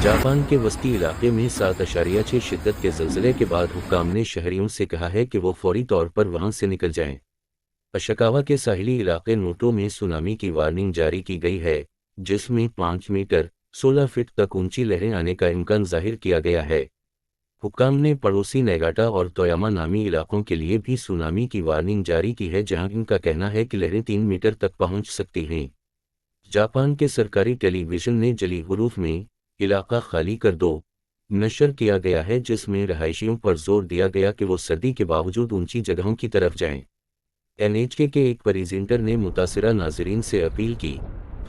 Japan के वस्ती इलाके में 7.6 शिद्दत के ज़लज़ले के बाद हुक्काम ने शहरियों से कहा है कि वो फौरी तौर पर वहां से निकल जाएं। अशिकावा के साहिली इलाके नोटो में सुनामी की वार्निंग जारी की गई है, जिसमें 5 मीटर 16 फीट तक ऊंची लहरें आने का इम्कान जाहिर किया गया है। हुक्काम ने पड़ोसी नेगाटा और तोयामा नामी इलाकों के लिए भी सुनामी की वार्निंग जारी की है, जहां इनका कहना है कि लहरें 3 मीटर तक पहुंच सकती हैं। जापान के सरकारी टेलीविजन ने जली हुरूफ में इलाका खाली कर दो नशर किया गया है, जिसमें रहायशियों पर जोर दिया गया कि वो सर्दी के बावजूद ऊंची जगहों की तरफ जाएं। एनएचके के एक प्रेजेंटर ने मुतासिरा नाजरीन से अपील की,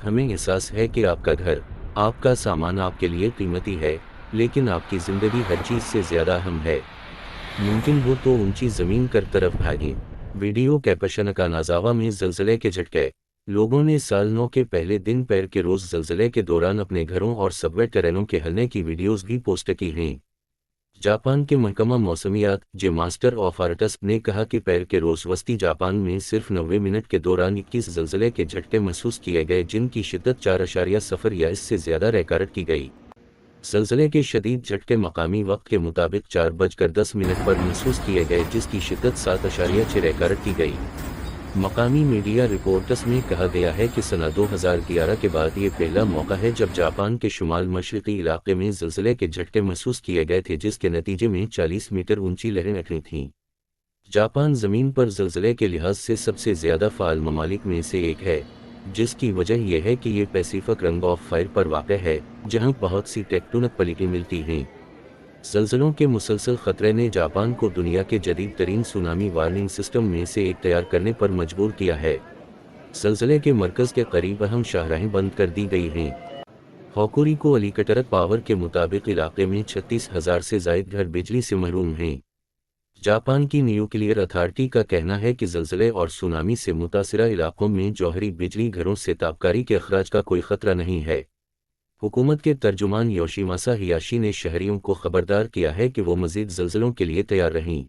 हमें एहसास है कि आपका घर, आपका सामान आपके लिए कीमती है, लेकिन आपकी ज़िंदगी हर चीज़ से ज़्यादा अहम है। मुमकिन हो तो ऊंची ज़मीन कर तरफ भागें। वीडियो कैप्शन कानाजावा में ज़लज़ले के झटके। लोगों ने साल 9 के पहले दिन पैर के रोज़ ज़लज़ले के दौरान अपने घरों और सबवे ट्रेनों के हिलने की वीडियोज़ भी पोस्ट की हैं। जापान के महकमा मौसमियात जे मास्टर ऑफ आर्ट्स ने कहा कि पैर के रोज़ वस्ती जापान में सिर्फ 90 मिनट के दौरान 21 ज़लज़ले के झटके महसूस किए गए, जिनकी शिद्दत 4.0 या इससे ज़्यादा रिकॉर्ड की गई। ज़लज़ले के शदीद झटके मकामी वक्त के मुताबिक 4:10 पर महसूस किए गए, जिसकी शिद्दत 7.6 रिकॉर्ड की गई। मकामी मीडिया रिपोर्ट्स में कहा गया है कि सन 2011 के बाद ये पहला मौका है जब जापान के शुमाल मशरक़ी इलाके में ज़लज़ले के झटके महसूस किए गए थे, जिसके नतीजे में 40 मीटर ऊंची लहरें उठनी थीं। जापान ज़मीन पर ज़लज़ले के लिहाज से सबसे ज़्यादा फ़ाल ममालिक में से एक है, जिसकी वजह यह है कि ये पैसिफिक रिंग ऑफ फायर पर वाक़ है, जहां बहुत सी टेक्टोनिक प्लेटें मिलती हैं। ज़लज़लों के मुसलसल ख़तरे ने जापान को दुनिया के जदीद तरीन सुनामी वार्निंग सिस्टम में से एक तैयार करने पर मजबूर किया है। ज़लज़ले के मरकज़ के करीब अहम शाहराहें बंद कर दी गई हैं। होकुरिकू इलेक्ट्रिक पावर के मुताबिक इलाके में 36,000 से ज़ायद घर बिजली से महरूम हैं। जापान की न्यूक्लियर अथॉरिटी का कहना है कि ज़लज़ले और सुनामी से मुतासिरा इलाकों में जौहरी बिजली घरों से ताबकारी के अखराज का कोई ख़तरा नहीं है। हुकूमत के तर्जुमान योशिमासा हियाशी ने शहरियों को खबरदार किया है कि वो मज़ीद ज़लज़लों के लिए तैयार रहें।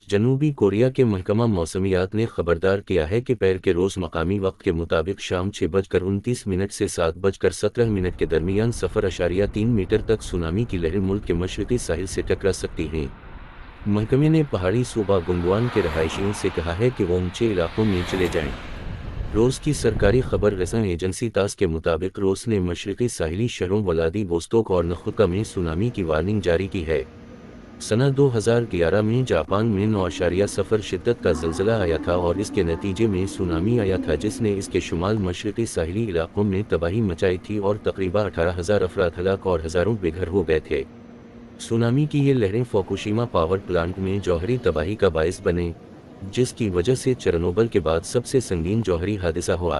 जनूबी कोरिया के महकमा मौसमियात ने खबरदार किया है कि पैर के रोज़ मकामी वक्त के मुताबिक शाम 6:29 से 7:17 के दरमियान 0.3 मीटर तक सुनामी की लहरें मुल्क के मशरक़ी साहिल से टकरा सकती हैं। महकमे ने पहाड़ी सूबा गुंगवान के रहायशियों से कहा है कि वो ऊंचे इलाकों में चले जाएं। रोज़ की सरकारी खबर रसन एजेंसी तास के मुताबिक रोज़ ने मशरक़ी साहिली शहरों व्लादिवोस्तोक और नखुका में सुनामी की वार्निंग जारी की है। सन 2011 में जापान में 9.0 शिद्दत का ज़लज़ला आया था और इसके नतीजे में सुनामी आया था, जिसने इसके शुमाल मशरक़ी साहिली इलाकों में तबाही मचाई थी और तकरीबन 18,000 अफराद हलाक और हज़ारों बेघर हो गए थे। सुनामी की ये लहरें फुकुशिमा पावर प्लांट में जौहरी तबाही का बायस बने, जिसकी वजह से चेरनोबिल के बाद सबसे संगीन जौहरी हादसा हुआ।